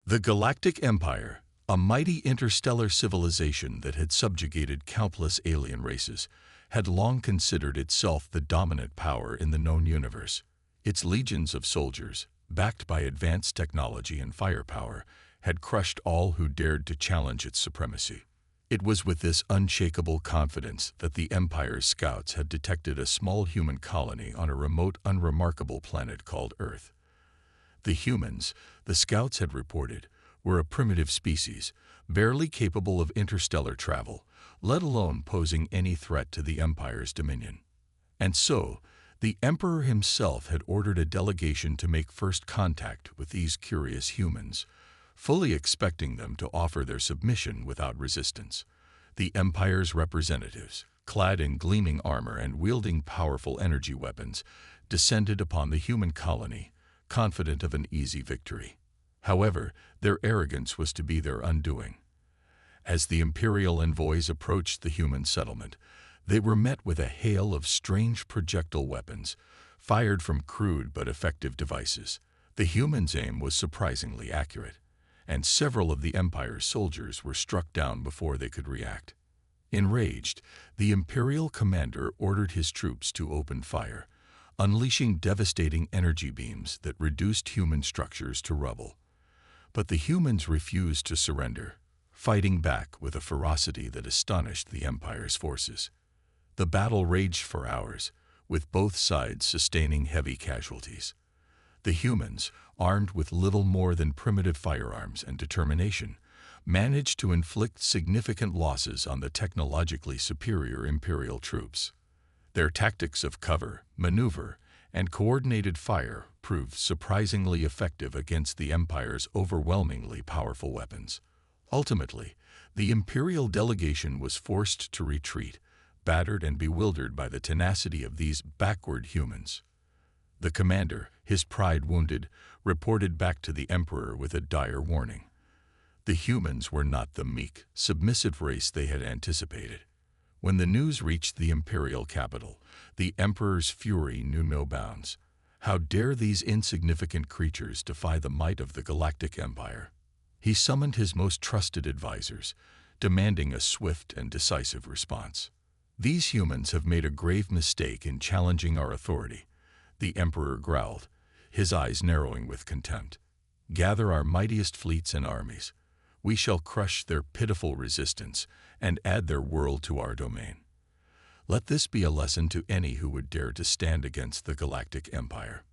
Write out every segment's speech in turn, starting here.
The Galactic Empire, a mighty interstellar civilization that had subjugated countless alien races, had long considered itself the dominant power in the known universe. Its legions of soldiers, backed by advanced technology and firepower, had crushed all who dared to challenge its supremacy. It was with this unshakable confidence that the Empire's scouts had detected a small human colony on a remote, unremarkable planet called Earth. The humans, the scouts had reported, were a primitive species, barely capable of interstellar travel, let alone posing any threat to the Empire's dominion. And so, the Emperor himself had ordered a delegation to make first contact with these curious humans, fully expecting them to offer their submission without resistance. The Empire's representatives, clad in gleaming armor and wielding powerful energy weapons, descended upon the human colony, confident of an easy victory. However, their arrogance was to be their undoing. As the Imperial envoys approached the human settlement, they were met with a hail of strange projectile weapons, fired from crude but effective devices. The humans' aim was surprisingly accurate, and several of the Empire's soldiers were struck down before they could react. Enraged, the Imperial commander ordered his troops to open fire, unleashing devastating energy beams that reduced human structures to rubble. But the humans refused to surrender, fighting back with a ferocity that astonished the Empire's forces. The battle raged for hours, with both sides sustaining heavy casualties. The humans, armed with little more than primitive firearms and determination, managed to inflict significant losses on the technologically superior Imperial troops. Their tactics of cover, maneuver, and coordinated fire proved surprisingly effective against the Empire's overwhelmingly powerful weapons. Ultimately, the Imperial delegation was forced to retreat, battered and bewildered by the tenacity of these backward humans. The commander, his pride wounded, reported back to the Emperor with a dire warning. The humans were not the meek, submissive race they had anticipated. When the news reached the Imperial capital, the Emperor's fury knew no bounds. How dare these insignificant creatures defy the might of the Galactic Empire? He summoned his most trusted advisors, demanding a swift and decisive response. These humans have made a grave mistake in challenging our authority, the Emperor growled, his eyes narrowing with contempt. Gather our mightiest fleets and armies. We shall crush their pitiful resistance and add their world to our domain. Let this be a lesson to any who would dare to stand against the Galactic Empire.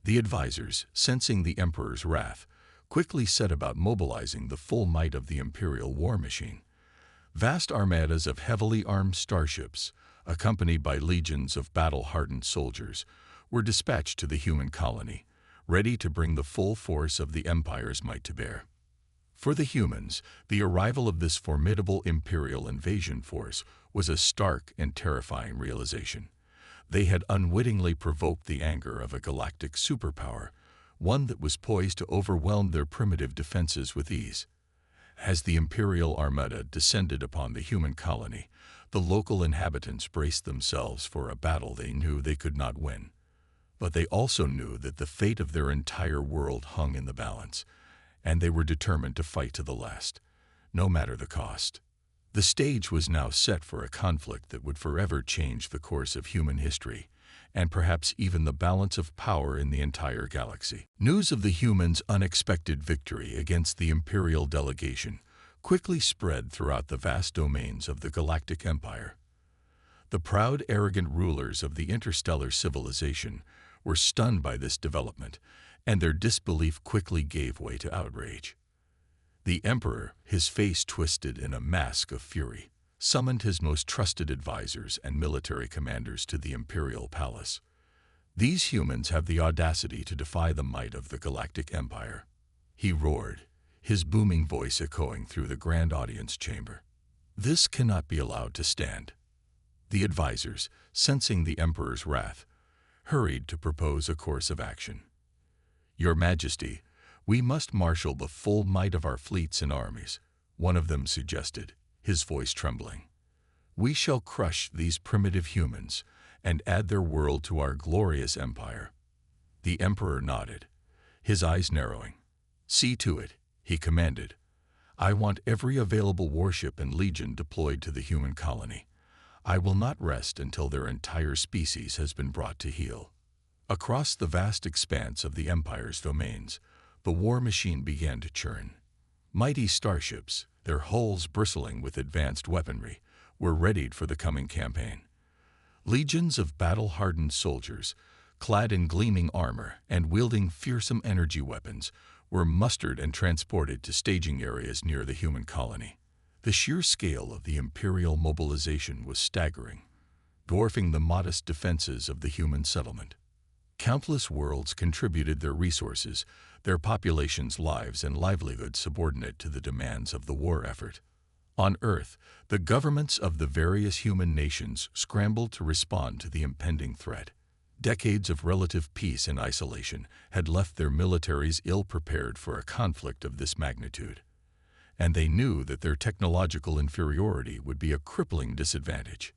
The advisors, sensing the Emperor's wrath, quickly set about mobilizing the full might of the Imperial war machine. Vast armadas of heavily armed starships, accompanied by legions of battle-hardened soldiers, were dispatched to the human colony, ready to bring the full force of the Empire's might to bear. For the humans, the arrival of this formidable Imperial invasion force was a stark and terrifying realization. They had unwittingly provoked the anger of a galactic superpower, one that was poised to overwhelm their primitive defenses with ease. As the Imperial Armada descended upon the human colony, the local inhabitants braced themselves for a battle they knew they could not win. But they also knew that the fate of their entire world hung in the balance, and they were determined to fight to the last, no matter the cost. The stage was now set for a conflict that would forever change the course of human history, and perhaps even the balance of power in the entire galaxy. News of the humans' unexpected victory against the Imperial delegation quickly spread throughout the vast domains of the Galactic Empire. The proud, arrogant rulers of the interstellar civilization were stunned by this development, and their disbelief quickly gave way to outrage. The Emperor, his face twisted in a mask of fury, summoned his most trusted advisors and military commanders to the Imperial Palace. These humans have the audacity to defy the might of the Galactic Empire, he roared, his booming voice echoing through the grand audience chamber. This cannot be allowed to stand. The advisors, sensing the Emperor's wrath, hurried to propose a course of action. Your Majesty, we must marshal the full might of our fleets and armies, one of them suggested, his voice trembling. We shall crush these primitive humans and add their world to our glorious empire. The Emperor nodded, his eyes narrowing. See to it, he He commanded, "I want every available warship and legion deployed to the human colony. I will not rest until their entire species has been brought to heel." Across the vast expanse of the Empire's domains, the war machine began to churn. Mighty starships, their hulls bristling with advanced weaponry, were readied for the coming campaign. Legions of battle-hardened soldiers, clad in gleaming armor and wielding fearsome energy weapons, were mustered and transported to staging areas near the human colony. The sheer scale of the Imperial mobilization was staggering, dwarfing the modest defenses of the human settlement. Countless worlds contributed their resources, their populations' lives and livelihoods subordinate to the demands of the war effort. On Earth, the governments of the various human nations scrambled to respond to the impending threat. Decades of relative peace and isolation had left their militaries ill-prepared for a conflict of this magnitude, and they knew that their technological inferiority would be a crippling disadvantage.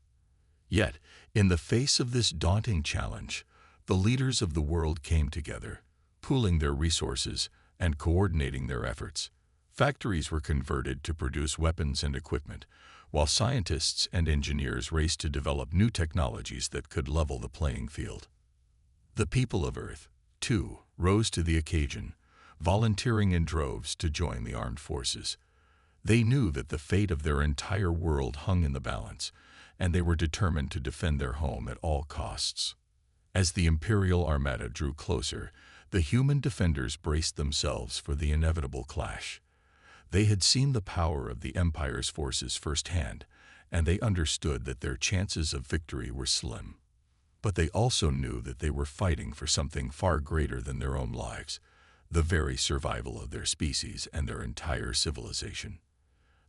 Yet, in the face of this daunting challenge, the leaders of the world came together, pooling their resources and coordinating their efforts. Factories were converted to produce weapons and equipment, while scientists and engineers raced to develop new technologies that could level the playing field. The people of Earth, too, rose to the occasion, volunteering in droves to join the armed forces. They knew that the fate of their entire world hung in the balance, and they were determined to defend their home at all costs. As the Imperial Armada drew closer, the human defenders braced themselves for the inevitable clash. They had seen the power of the Empire's forces firsthand, and they understood that their chances of victory were slim. But they also knew that they were fighting for something far greater than their own lives, the very survival of their species and their entire civilization.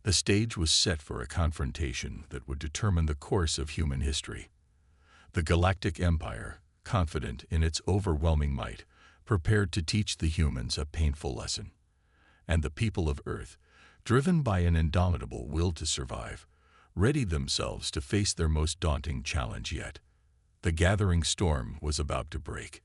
The stage was set for a confrontation that would determine the course of human history. The Galactic Empire, confident in its overwhelming might, prepared to teach the humans a painful lesson. And the people of Earth, driven by an indomitable will to survive, readied themselves to face their most daunting challenge yet. The gathering storm was about to break,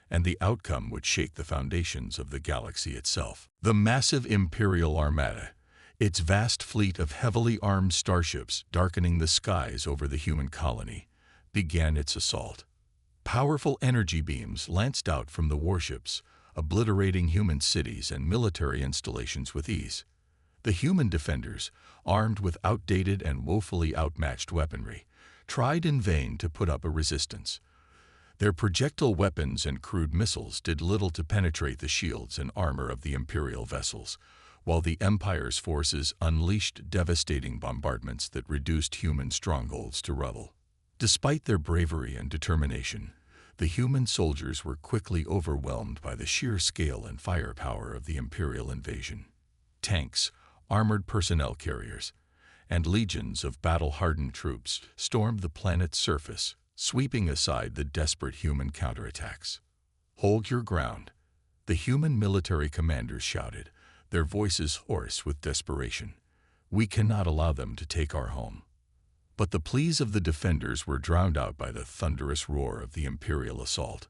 and the outcome would shake the foundations of the galaxy itself. The massive Imperial Armada, its vast fleet of heavily armed starships darkening the skies over the human colony, began its assault. Powerful energy beams lanced out from the warships, obliterating human cities and military installations with ease. The human defenders, armed with outdated and woefully outmatched weaponry, tried in vain to put up a resistance. Their projectile weapons and crude missiles did little to penetrate the shields and armor of the Imperial vessels, while the Empire's forces unleashed devastating bombardments that reduced human strongholds to rubble. Despite their bravery and determination, the human soldiers were quickly overwhelmed by the sheer scale and firepower of the Imperial invasion. Tanks, armored personnel carriers, and legions of battle-hardened troops stormed the planet's surface, sweeping aside the desperate human counterattacks. "Hold your ground," the human military commanders shouted, their voices hoarse with desperation. "We cannot allow them to take our home." But the pleas of the defenders were drowned out by the thunderous roar of the Imperial assault.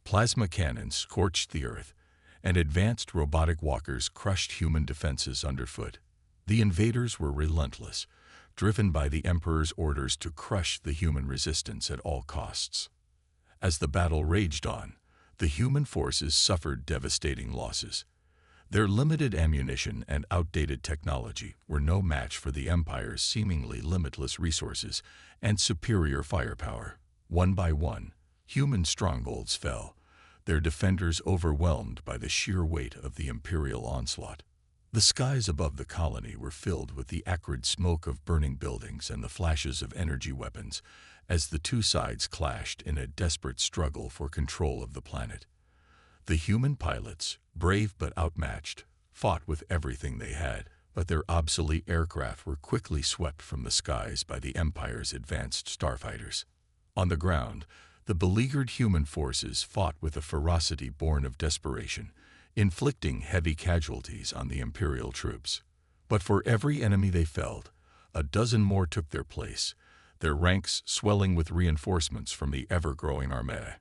Plasma cannons scorched the earth, and advanced robotic walkers crushed human defenses underfoot. The invaders were relentless, driven by the Emperor's orders to crush the human resistance at all costs. As the battle raged on, the human forces suffered devastating losses. Their limited ammunition and outdated technology were no match for the Empire's seemingly limitless resources and superior firepower. One by one, human strongholds fell, their defenders overwhelmed by the sheer weight of the Imperial onslaught. The skies above the colony were filled with the acrid smoke of burning buildings and the flashes of energy weapons as the two sides clashed in a desperate struggle for control of the planet. The human pilots, brave but outmatched, fought with everything they had, but their obsolete aircraft were quickly swept from the skies by the Empire's advanced starfighters. On the ground, the beleaguered human forces fought with a ferocity born of desperation, inflicting heavy casualties on the Imperial troops. But for every enemy they felled, a dozen more took their place, their ranks swelling with reinforcements from the ever-growing Armada.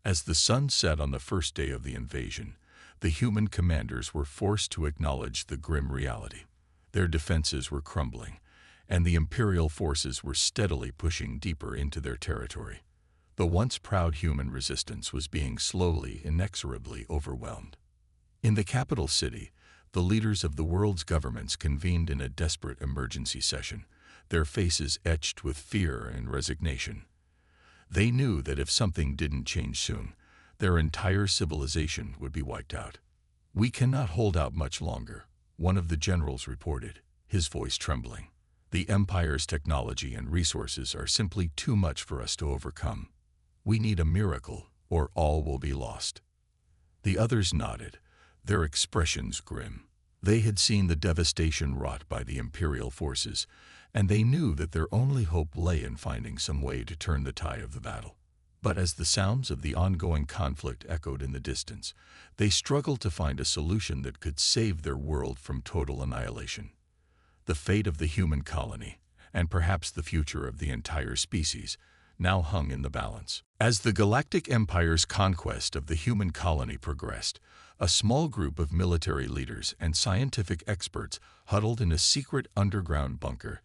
As the sun set on the first day of the invasion, the human commanders were forced to acknowledge the grim reality. Their defenses were crumbling, and the Imperial forces were steadily pushing deeper into their territory. The once proud human resistance was being slowly, inexorably overwhelmed. In the capital city, the leaders of the world's governments convened in a desperate emergency session, their faces etched with fear and resignation. They knew that if something didn't change soon, their entire civilization would be wiped out. "We cannot hold out much longer," one of the generals reported, his voice trembling. "The Empire's technology and resources are simply too much for us to overcome. We need a miracle, or all will be lost." The others nodded, their expressions grim. They had seen the devastation wrought by the Imperial forces, and they knew that their only hope lay in finding some way to turn the tide of the battle. But as the sounds of the ongoing conflict echoed in the distance, they struggled to find a solution that could save their world from total annihilation. The fate of the human colony, and perhaps the future of the entire species, now hung in the balance. As the Galactic Empire's conquest of the human colony progressed, a small group of military leaders and scientific experts huddled in a secret underground bunker,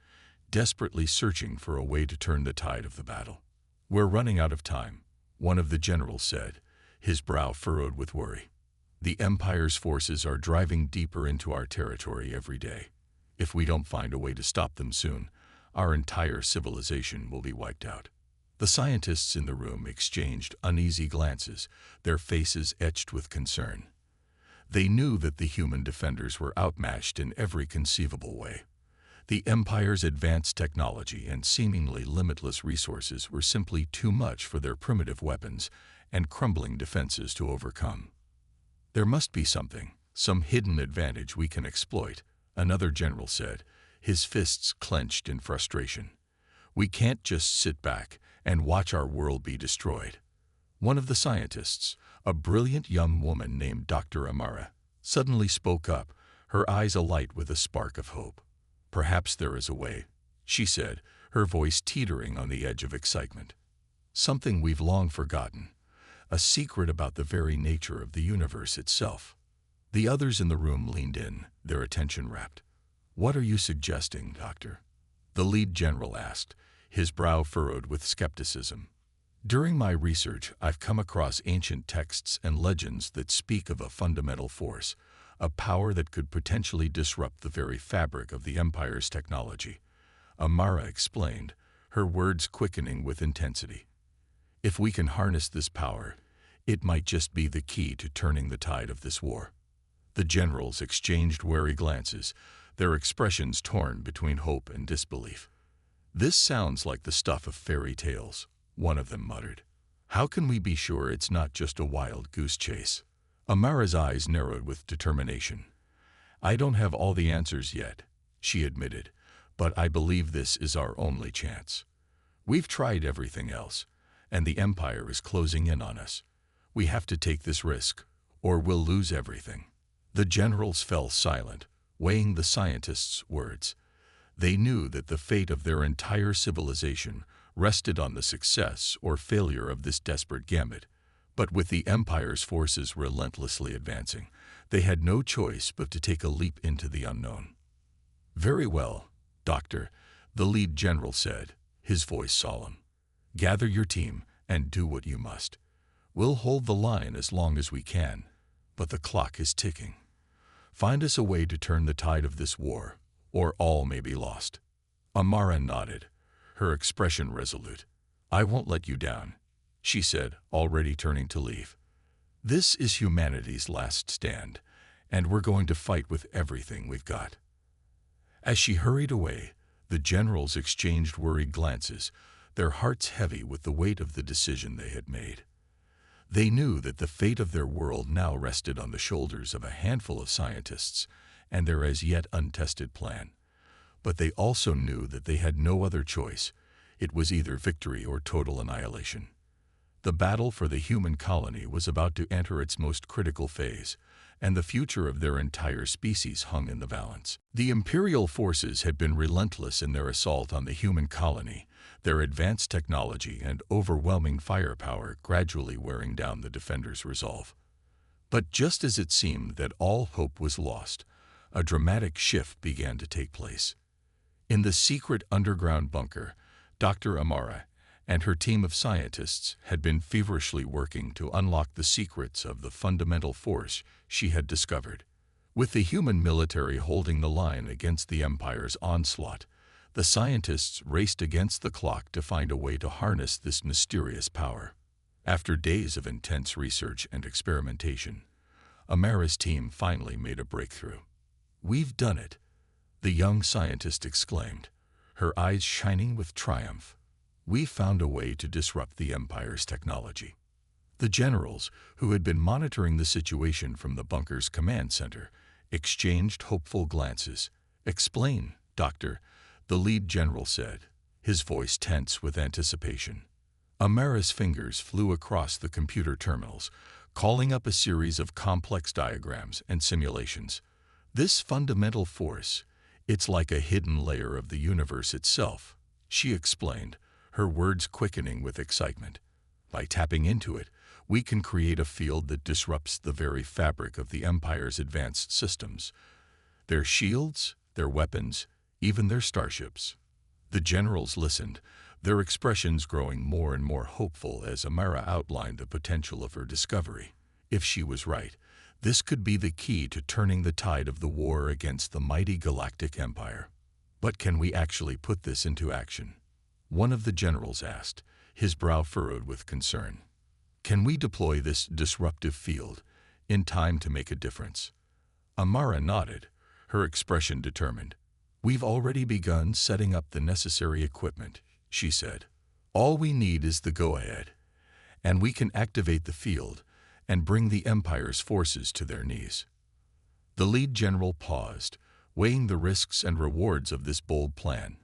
desperately searching for a way to turn the tide of the battle. "We're running out of time," one of the generals said, his brow furrowed with worry. "The Empire's forces are driving deeper into our territory every day. If we don't find a way to stop them soon, our entire civilization will be wiped out." The scientists in the room exchanged uneasy glances, their faces etched with concern. They knew that the human defenders were outmatched in every conceivable way. The Empire's advanced technology and seemingly limitless resources were simply too much for their primitive weapons and crumbling defenses to overcome. "There must be something, some hidden advantage we can exploit," another general said, his fists clenched in frustration. "We can't just sit back and watch our world be destroyed." One of the scientists, a brilliant young woman named Dr. Amara, suddenly spoke up, her eyes alight with a spark of hope. "Perhaps there is a way," she said, her voice teetering on the edge of excitement. "Something we've long forgotten, a secret about the very nature of the universe itself." The others in the room leaned in, their attention rapt. "What are you suggesting, Doctor?" the lead general asked, his brow furrowed with skepticism. "During my research, I've come across ancient texts and legends that speak of a fundamental force, a power that could potentially disrupt the very fabric of the Empire's technology," Amara explained, her words quickening with intensity. "If we can harness this power, it might just be the key to turning the tide of this war." The generals exchanged wary glances, their expressions torn between hope and disbelief. "This sounds like the stuff of fairy tales," one of them muttered. "How can we be sure it's not just a wild goose chase?" Amara's eyes narrowed with determination. "I don't have all the answers yet," she admitted, "but I believe this is our only chance. We've tried everything else, and the Empire is closing in on us. We have to take this risk, or we'll lose everything." The generals fell silent, weighing the scientists' words. They knew that the fate of their entire civilization rested on the success or failure of this desperate gambit. But with the Empire's forces relentlessly advancing, they had no choice but to take a leap into the unknown. "Very well, Doctor," the lead general said, his voice solemn. "Gather your team and do what you must. We'll hold the line as long as we can, but the clock is ticking. Find us a way to turn the tide of this war, or all may be lost." Amara nodded, her expression resolute. "I won't let you down," she said, already turning to leave. "This is humanity's last stand, and we're going to fight with everything we've got." As she hurried away, the generals exchanged worried glances, their hearts heavy with the weight of the decision they had made. They knew that the fate of their world now rested on the shoulders of a handful of scientists and their as yet untested plan. But they also knew that they had no other choice. It was either victory or total annihilation. The battle for the human colony was about to enter its most critical phase, and the future of their entire species hung in the balance. The Imperial forces had been relentless in their assault on the human colony, their advanced technology and overwhelming firepower gradually wearing down the defenders' resolve. But just as it seemed that all hope was lost, a dramatic shift began to take place. In the secret underground bunker, Dr. Amara and her team of scientists had been feverishly working to unlock the secrets of the fundamental force she had discovered. With the human military holding the line against the Empire's onslaught, the scientists raced against the clock to find a way to harness this mysterious power. After days of intense research and experimentation, Amara's team finally made a breakthrough. "We've done it," the young scientist exclaimed, her eyes shining with triumph. "We've found a way to disrupt the Empire's technology." The generals, who had been monitoring the situation from the bunker's command center, exchanged hopeful glances. "Explain, Doctor," the lead general said, his voice tense with anticipation. Amara's fingers flew across the computer terminals, calling up a series of complex diagrams and simulations. "This fundamental force, it's like a hidden layer of the universe itself," she explained, her words quickening with excitement. "By tapping into it, we can create a field that disrupts the very fabric of the Empire's advanced systems. Their shields, their weapons, even their starships." The generals listened, their expressions growing more and more hopeful as Amara outlined the potential of her discovery. If she was right, this could be the key to turning the tide of the war against the mighty Galactic Empire. "But can we actually put this into action?" one of the generals asked, his brow furrowed with concern. "Can we deploy this disruptive field in time to make a difference?" Amara nodded, her expression determined. "We've already begun setting up the necessary equipment," she said. "All we need is the go-ahead, and we can activate the field and bring the Empire's forces to their knees." The lead general paused, weighing the risks and rewards of this bold plan.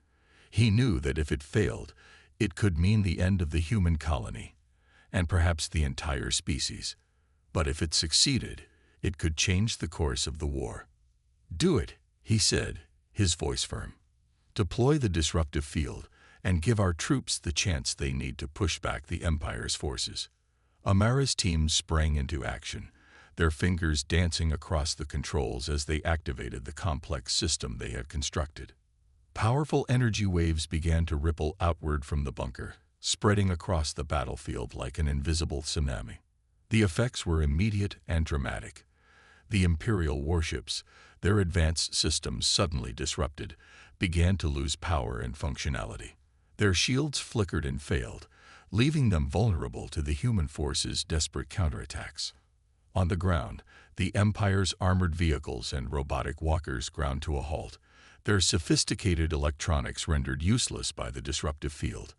He knew that if it failed, it could mean the end of the human colony, and perhaps the entire species. But if it succeeded, it could change the course of the war. "Do it," he said, his voice firm. "Deploy the disruptive field and give our troops the chance they need to push back the Empire's forces." Amara's team sprang into action, their fingers dancing across the controls as they activated the complex system they had constructed. Powerful energy waves began to ripple outward from the bunker, spreading across the battlefield like an invisible tsunami. The effects were immediate and dramatic. The Imperial warships, their advanced systems suddenly disrupted, began to lose power and functionality. Their shields flickered and failed, leaving them vulnerable to the human force's desperate counterattacks. On the ground, the Empire's armored vehicles and robotic walkers ground to a halt, their sophisticated electronics rendered useless by the disruptive field.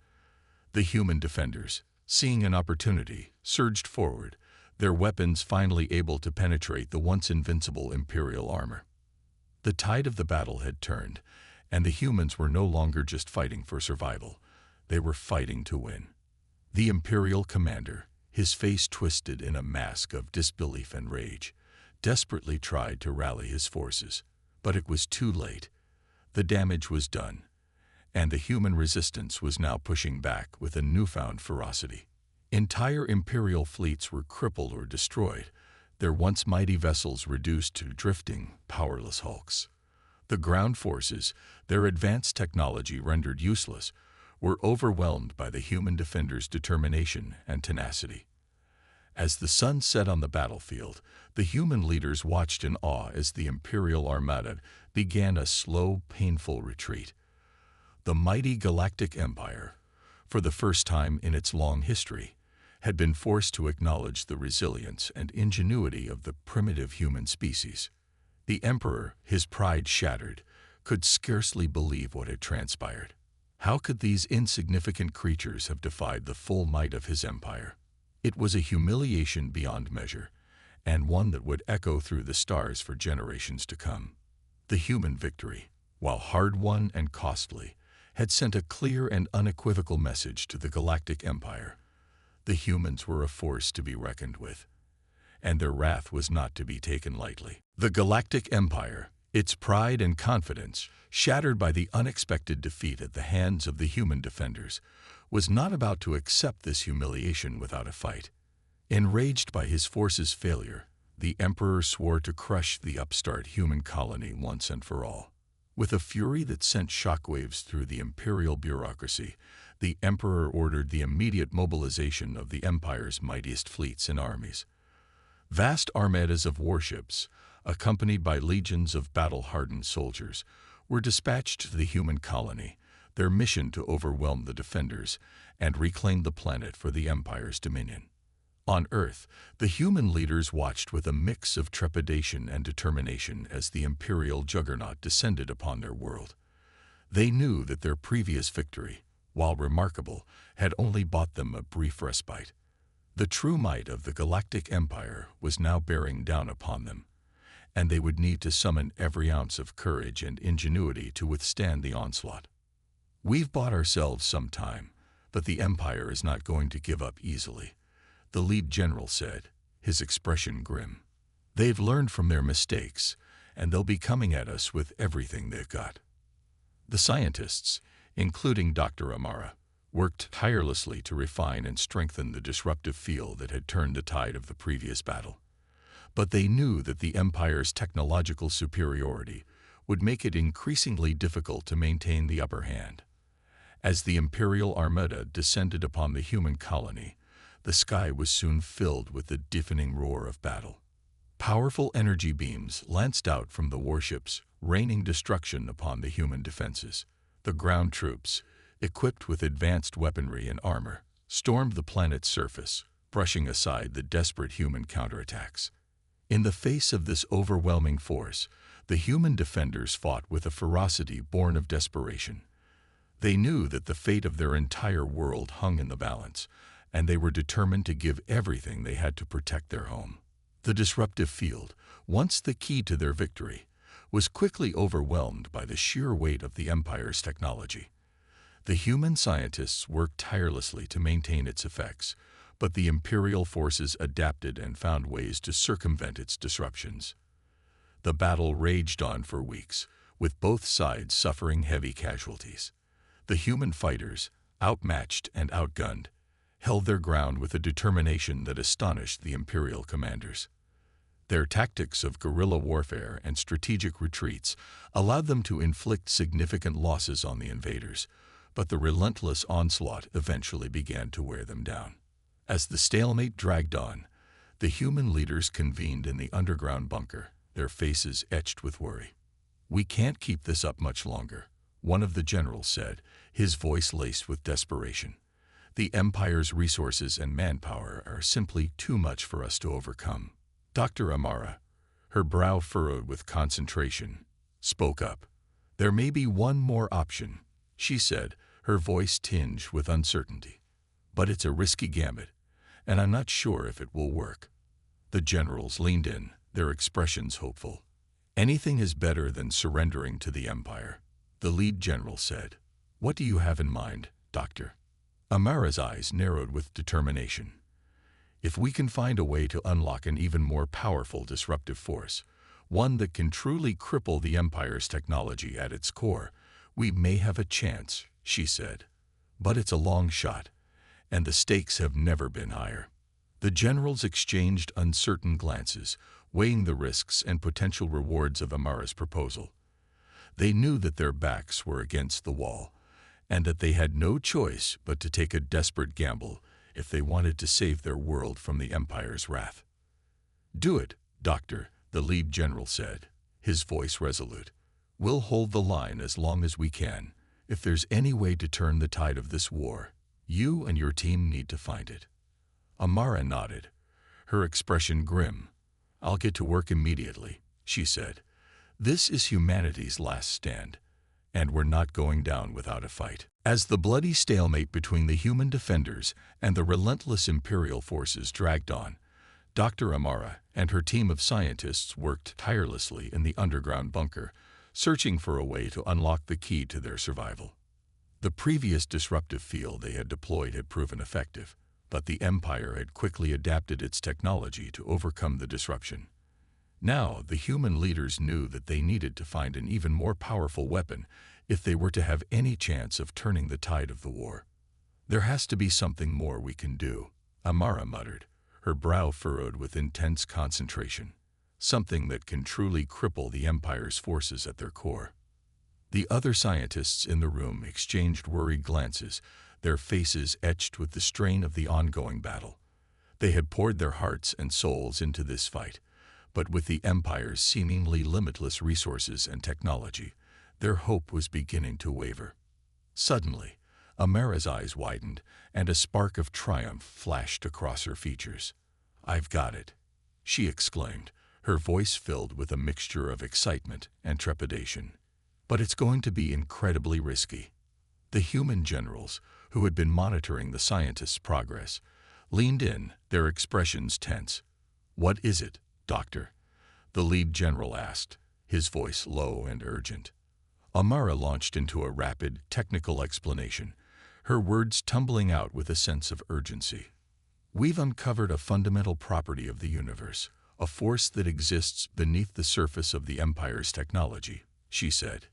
The human defenders, seeing an opportunity, surged forward, their weapons finally able to penetrate the once invincible Imperial armor. The tide of the battle had turned, and the humans were no longer just fighting for survival. They were fighting to win. The Imperial commander, his face twisted in a mask of disbelief and rage, desperately tried to rally his forces, but it was too late. The damage was done, and the human resistance was now pushing back with a newfound ferocity. Entire Imperial fleets were crippled or destroyed, their once mighty vessels reduced to drifting, powerless hulks. The ground forces, their advanced technology rendered useless, were overwhelmed by the human defenders' determination and tenacity. As the sun set on the battlefield, the human leaders watched in awe as the Imperial Armada began a slow, painful retreat. The mighty Galactic Empire, for the first time in its long history, had been forced to acknowledge the resilience and ingenuity of the primitive human species. The Emperor, his pride shattered, could scarcely believe what had transpired. How could these insignificant creatures have defied the full might of his empire? It was a humiliation beyond measure, and one that would echo through the stars for generations to come. The human victory, while hard-won and costly, had sent a clear and unequivocal message to the Galactic Empire. The humans were a force to be reckoned with, and their wrath was not to be taken lightly. The Galactic Empire, its pride and confidence, shattered by the unexpected defeat at the hands of the human defenders, was not about to accept this humiliation without a fight. Enraged by his force's failure, the Emperor swore to crush the upstart human colony once and for all. With a fury that sent shockwaves through the imperial bureaucracy, the Emperor ordered the immediate mobilization of the Empire's mightiest fleets and armies. Vast armadas of warships, accompanied by legions of battle-hardened soldiers, were dispatched to the human colony, their mission to overwhelm the defenders and reclaim the planet for the Empire's dominion. On Earth, the human leaders watched with a mix of trepidation and determination as the imperial juggernaut descended upon their world. They knew that their previous victory, while remarkable, had only bought them a brief respite. The true might of the Galactic Empire was now bearing down upon them, and they would need to summon every ounce of courage and ingenuity to withstand the onslaught. "We've bought ourselves some time, but the Empire is not going to give up easily," the lead general said, his expression grim. "They've learned from their mistakes, and they'll be coming at us with everything they've got." The scientists, including Dr. Amara, worked tirelessly to refine and strengthen the disruptive field that had turned the tide of the previous battle. But they knew that the Empire's technological superiority would make it increasingly difficult to maintain the upper hand. As the Imperial Armada descended upon the human colony, the sky was soon filled with the deafening roar of battle. Powerful energy beams lanced out from the warships, raining destruction upon the human defenses. The ground troops, equipped with advanced weaponry and armor, stormed the planet's surface, brushing aside the desperate human counterattacks. In the face of this overwhelming force, the human defenders fought with a ferocity born of desperation. They knew that the fate of their entire world hung in the balance, and they were determined to give everything they had to protect their home. The disruptive field, once the key to their victory, was quickly overwhelmed by the sheer weight of the Empire's technology. The human scientists worked tirelessly to maintain its effects, but the Imperial forces adapted and found ways to circumvent its disruptions. The battle raged on for weeks, with both sides suffering heavy casualties. The human fighters, outmatched and outgunned, held their ground with a determination that astonished the Imperial commanders. Their tactics of guerrilla warfare and strategic retreats allowed them to inflict significant losses on the invaders, but the relentless onslaught eventually began to wear them down. As the stalemate dragged on, the human leaders convened in the underground bunker, their faces etched with worry. "We can't keep this up much longer," one of the generals said, his voice laced with desperation. "The Empire's resources and manpower are simply too much for us to overcome." Dr. Amara, her brow furrowed with concentration, spoke up. "There may be one more option," she said, her voice tinged with uncertainty. "But it's a risky gambit, and I'm not sure if it will work." The generals leaned in, their expressions hopeful. "Anything is better than surrendering to the Empire," the lead general said. "What do you have in mind, Doctor?" Amara's eyes narrowed with determination. "If we can find a way to unlock an even more powerful disruptive force, one that can truly cripple the Empire's technology at its core, we may have a chance," she said. "But it's a long shot, and the stakes have never been higher." The generals exchanged uncertain glances, weighing the risks and potential rewards of Amara's proposal. They knew that their backs were against the wall, and that they had no choice but to take a desperate gamble if they wanted to save their world from the Empire's wrath. "Do it, Doctor," the lead general said, his voice resolute. "We'll hold the line as long as we can. If there's any way to turn the tide of this war, you and your team need to find it." Amara nodded, her expression grim. "I'll get to work immediately," she said. "This is humanity's last stand, and we're not going down without a fight." As the bloody stalemate between the human defenders and the relentless Imperial forces dragged on, Dr. Amara and her team of scientists worked tirelessly in the underground bunker, searching for a way to unlock the key to their survival. The previous disruptive field they had deployed had proven effective, but the Empire had quickly adapted its technology to overcome the disruption. Now, the human leaders knew that they needed to find an even more powerful weapon if they were to have any chance of turning the tide of the war. "There has to be something more we can do," Amara muttered, her brow furrowed with intense concentration, something that can truly cripple the Empire's forces at their core. The other scientists in the room exchanged worried glances, their faces etched with the strain of the ongoing battle. They had poured their hearts and souls into this fight, but with the Empire's seemingly limitless resources and technology, their hope was beginning to waver. Suddenly, Amara's eyes widened, and a spark of triumph flashed across her features. "I've got it," she exclaimed, her voice filled with a mixture of excitement and trepidation. "But it's going to be incredibly risky." The human generals, who had been monitoring the scientists' progress, leaned in, their expressions tense. "What is it, Doctor?" the lead general asked, his voice low and urgent. Amara launched into a rapid, technical explanation, her words tumbling out with a sense of urgency. "We've uncovered a fundamental property of the universe, a force that exists beneath the surface of the Empire's technology," she said.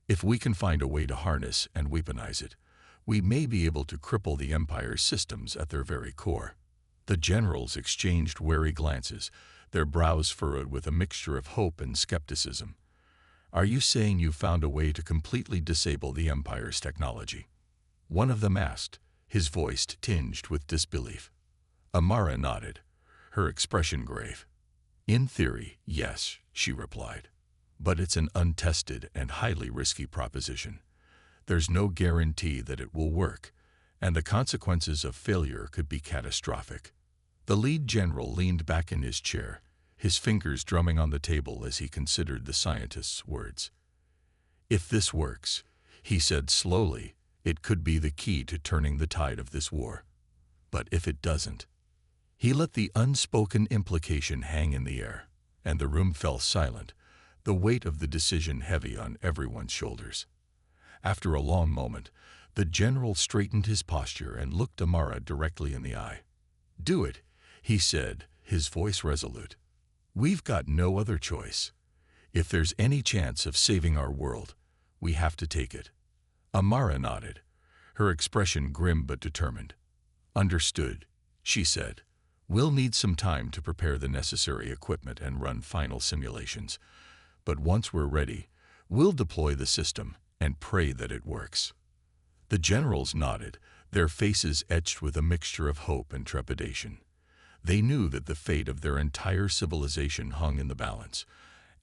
"If we can find a way to harness and weaponize it, we may be able to cripple the Empire's systems at their very core." The generals exchanged wary glances, their brows furrowed with a mixture of hope and skepticism. "Are you saying you found a way to completely disable the Empire's technology?" one of them asked, his voice tinged with disbelief. Amara nodded, her expression grave. "In theory, yes," she replied. "But it's an untested and highly risky proposition. There's no guarantee that it will work, and the consequences of failure could be catastrophic." The lead general leaned back in his chair, his fingers drumming on the table as he considered the scientist's words. "If this works," he said slowly, "it could be the key to turning the tide of this war. But if it doesn't—" He let the unspoken implication hang in the air, and the room fell silent, the weight of the decision heavy on everyone's shoulders. After a long moment, the general straightened his posture and looked Amara directly in the eye. "Do it," he said, his voice resolute. "We've got no other choice. If there's any chance of saving our world, we have to take it." Amara nodded, her expression grim but determined. "Understood," she said. "We'll need some time to prepare the necessary equipment and run final simulations. But once we're ready, we'll deploy the system and pray that it works." The generals nodded, their faces etched with a mixture of hope and trepidation. They knew that the fate of their entire civilization hung in the balance,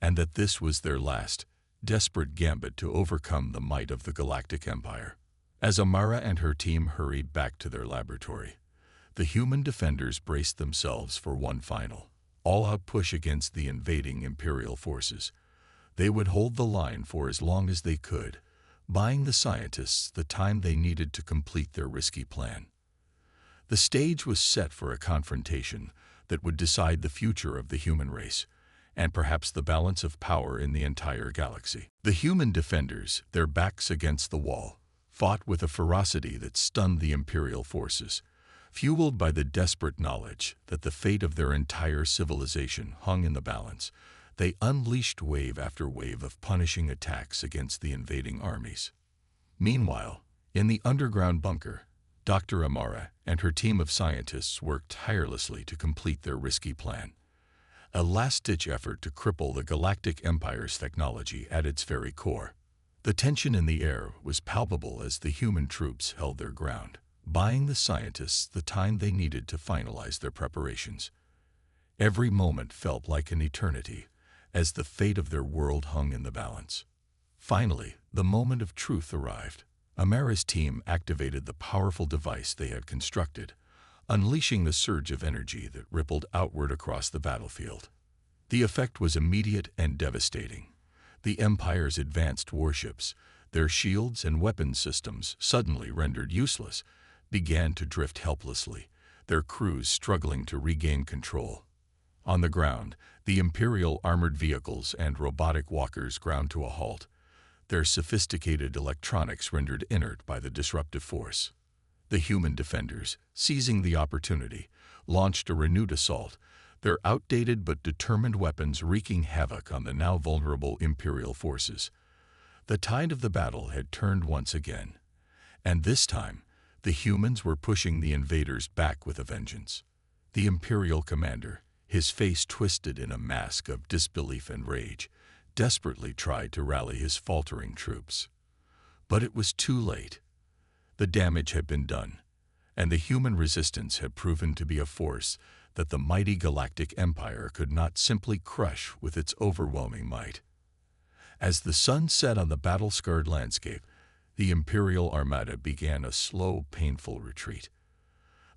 and that this was their last, desperate gambit to overcome the might of the Galactic Empire. As Amara and her team hurried back to their laboratory, the human defenders braced themselves for one final, all-out push against the invading Imperial forces. They would hold the line for as long as they could, buying the scientists the time they needed to complete their risky plan. The stage was set for a confrontation that would decide the future of the human race, and perhaps the balance of power in the entire galaxy. The human defenders, their backs against the wall, fought with a ferocity that stunned the Imperial forces. Fueled by the desperate knowledge that the fate of their entire civilization hung in the balance, they unleashed wave after wave of punishing attacks against the invading armies. Meanwhile, in the underground bunker, Dr. Amara and her team of scientists worked tirelessly to complete their risky plan. A last-ditch effort to cripple the Galactic Empire's technology at its very core. The tension in the air was palpable as the human troops held their ground, buying the scientists the time they needed to finalize their preparations. Every moment felt like an eternity, as the fate of their world hung in the balance. Finally, the moment of truth arrived. Amara's team activated the powerful device they had constructed, unleashing the surge of energy that rippled outward across the battlefield. The effect was immediate and devastating. The Empire's advanced warships, their shields and weapons systems suddenly rendered useless, began to drift helplessly, their crews struggling to regain control. On the ground, the Imperial armored vehicles and robotic walkers ground to a halt, their sophisticated electronics rendered inert by the disruptive force. The human defenders, seizing the opportunity, launched a renewed assault, their outdated but determined weapons wreaking havoc on the now vulnerable Imperial forces. The tide of the battle had turned once again, and this time, the humans were pushing the invaders back with a vengeance. The Imperial commander, his face twisted in a mask of disbelief and rage, desperately tried to rally his faltering troops. But it was too late. The damage had been done, and the human resistance had proven to be a force that the mighty Galactic Empire could not simply crush with its overwhelming might. As the sun set on the battle-scarred landscape, the Imperial Armada began a slow, painful retreat.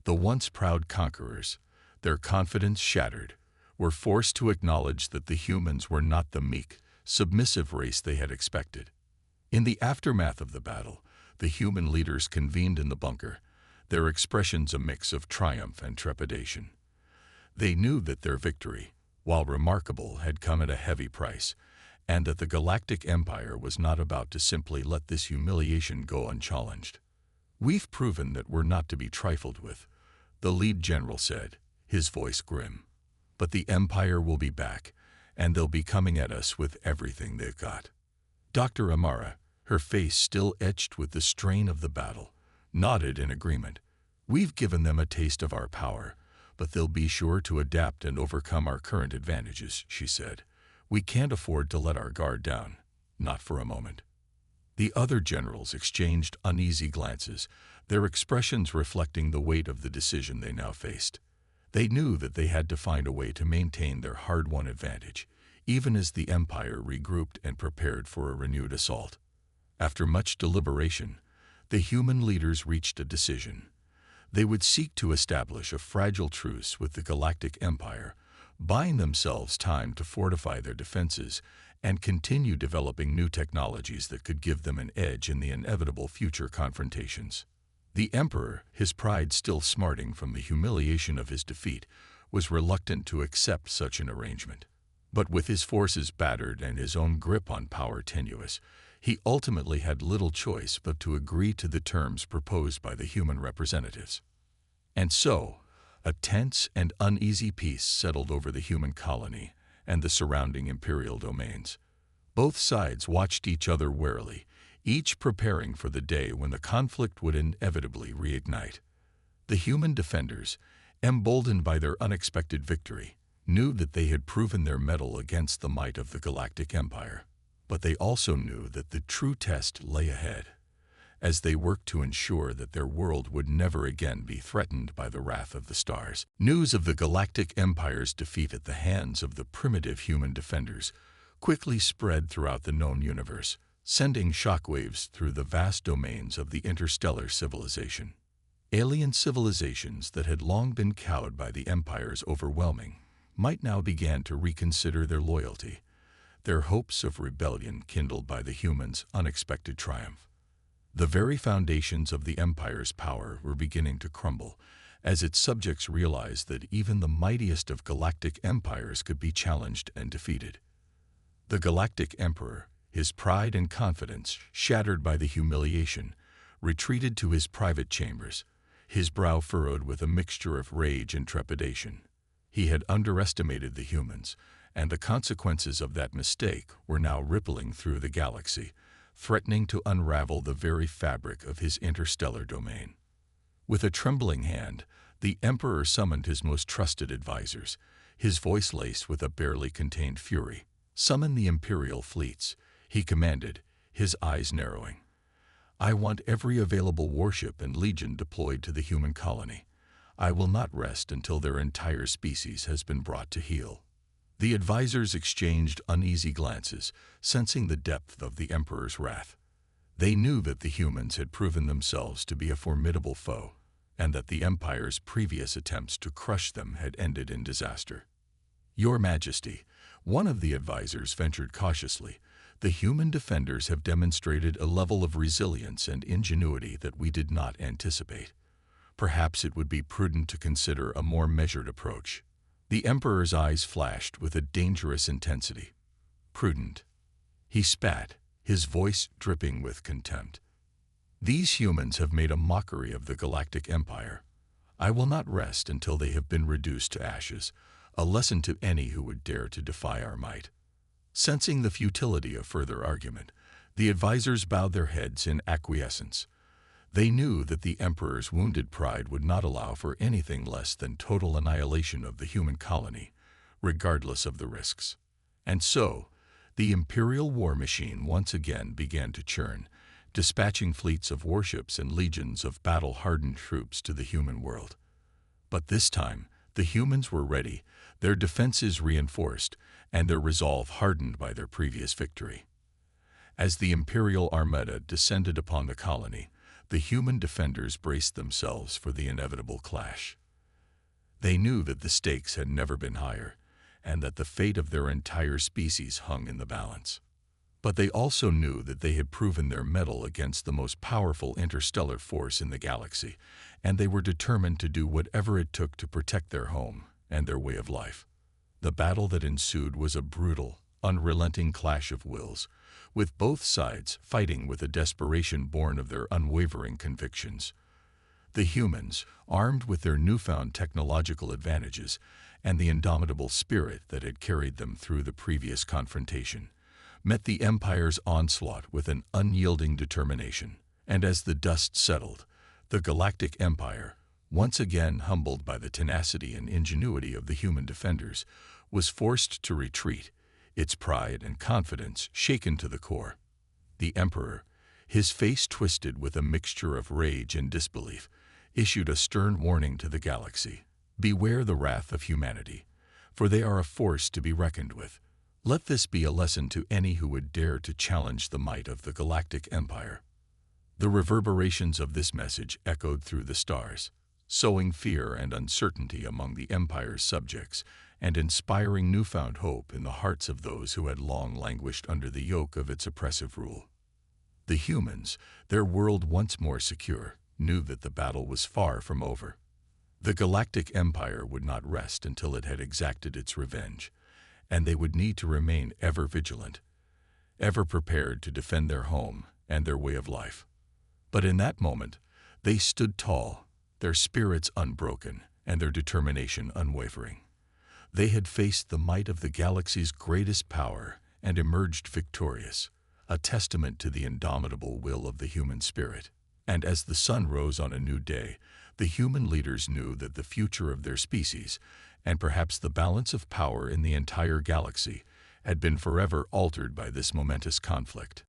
The once proud conquerors, their confidence shattered, were forced to acknowledge that the humans were not the meek, submissive race they had expected. In the aftermath of the battle, the human leaders convened in the bunker, their expressions a mix of triumph and trepidation. They knew that their victory, while remarkable, had come at a heavy price, and that the Galactic Empire was not about to simply let this humiliation go unchallenged. "We've proven that we're not to be trifled with," the lead general said, his voice grim. "But the Empire will be back, and they'll be coming at us with everything they've got." Dr. Amara, her face still etched with the strain of the battle, nodded in agreement. "We've given them a taste of our power, but they'll be sure to adapt and overcome our current advantages," she said. "We can't afford to let our guard down, not for a moment." The other generals exchanged uneasy glances, their expressions reflecting the weight of the decision they now faced. They knew that they had to find a way to maintain their hard-won advantage, even as the Empire regrouped and prepared for a renewed assault. After much deliberation, the human leaders reached a decision. They would seek to establish a fragile truce with the Galactic Empire, buying themselves time to fortify their defenses and continue developing new technologies that could give them an edge in the inevitable future confrontations. The Emperor, his pride still smarting from the humiliation of his defeat, was reluctant to accept such an arrangement. But with his forces battered and his own grip on power tenuous, he ultimately had little choice but to agree to the terms proposed by the human representatives. And so, a tense and uneasy peace settled over the human colony and the surrounding imperial domains. Both sides watched each other warily, each preparing for the day when the conflict would inevitably reignite. The human defenders, emboldened by their unexpected victory, knew that they had proven their mettle against the might of the Galactic Empire. But they also knew that the true test lay ahead, as they worked to ensure that their world would never again be threatened by the wrath of the stars. News of the Galactic Empire's defeat at the hands of the primitive human defenders quickly spread throughout the known universe, sending shockwaves through the vast domains of the interstellar civilization. Alien civilizations that had long been cowed by the Empire's overwhelming might now begin to reconsider their loyalty, their hopes of rebellion kindled by the humans' unexpected triumph. The very foundations of the Empire's power were beginning to crumble, as its subjects realized that even the mightiest of galactic empires could be challenged and defeated. The Galactic Emperor, his pride and confidence shattered by the humiliation, retreated to his private chambers, his brow furrowed with a mixture of rage and trepidation. He had underestimated the humans, and the consequences of that mistake were now rippling through the galaxy, threatening to unravel the very fabric of his interstellar domain. With a trembling hand, the Emperor summoned his most trusted advisors, his voice laced with a barely contained fury. "Summon the Imperial fleets," he commanded, his eyes narrowing. "I want every available warship and legion deployed to the human colony. I will not rest until their entire species has been brought to heel." The advisors exchanged uneasy glances, sensing the depth of the Emperor's wrath. They knew that the humans had proven themselves to be a formidable foe, and that the Empire's previous attempts to crush them had ended in disaster. "Your Majesty," one of the advisors ventured cautiously, "the human defenders have demonstrated a level of resilience and ingenuity that we did not anticipate. Perhaps it would be prudent to consider a more measured approach." The Emperor's eyes flashed with a dangerous intensity. "Prudent?" He spat, his voice dripping with contempt. "These humans have made a mockery of the Galactic Empire. I will not rest until they have been reduced to ashes, a lesson to any who would dare to defy our might." Sensing the futility of further argument, the advisors bowed their heads in acquiescence. They knew that the Emperor's wounded pride would not allow for anything less than total annihilation of the human colony, regardless of the risks. And so, the Imperial war machine once again began to churn, dispatching fleets of warships and legions of battle-hardened troops to the human world. But this time, the humans were ready, their defenses reinforced, and their resolve hardened by their previous victory. As the Imperial Armada descended upon the colony, the human defenders braced themselves for the inevitable clash. They knew that the stakes had never been higher, and that the fate of their entire species hung in the balance. But they also knew that they had proven their mettle against the most powerful interstellar force in the galaxy, and they were determined to do whatever it took to protect their home and their way of life. The battle that ensued was a brutal, unrelenting clash of wills, with both sides fighting with a desperation born of their unwavering convictions. The humans, armed with their newfound technological advantages and the indomitable spirit that had carried them through the previous confrontation, met the Empire's onslaught with an unyielding determination. And as the dust settled, the Galactic Empire, once again humbled by the tenacity and ingenuity of the human defenders, was forced to retreat, its pride and confidence shaken to the core. The Emperor, his face twisted with a mixture of rage and disbelief, issued a stern warning to the galaxy. Beware the wrath of humanity, for they are a force to be reckoned with. Let this be a lesson to any who would dare to challenge the might of the Galactic Empire. The reverberations of this message echoed through the stars, sowing fear and uncertainty among the Empire's subjects and inspiring newfound hope in the hearts of those who had long languished under the yoke of its oppressive rule. The humans, their world once more secure, knew that the battle was far from over. The Galactic Empire would not rest until it had exacted its revenge, and they would need to remain ever vigilant, ever prepared to defend their home and their way of life. But in that moment, they stood tall, their spirits unbroken and their determination unwavering. They had faced the might of the galaxy's greatest power and emerged victorious, a testament to the indomitable will of the human spirit. And as the sun rose on a new day, the human leaders knew that the future of their species, and perhaps the balance of power in the entire galaxy, had been forever altered by this momentous conflict.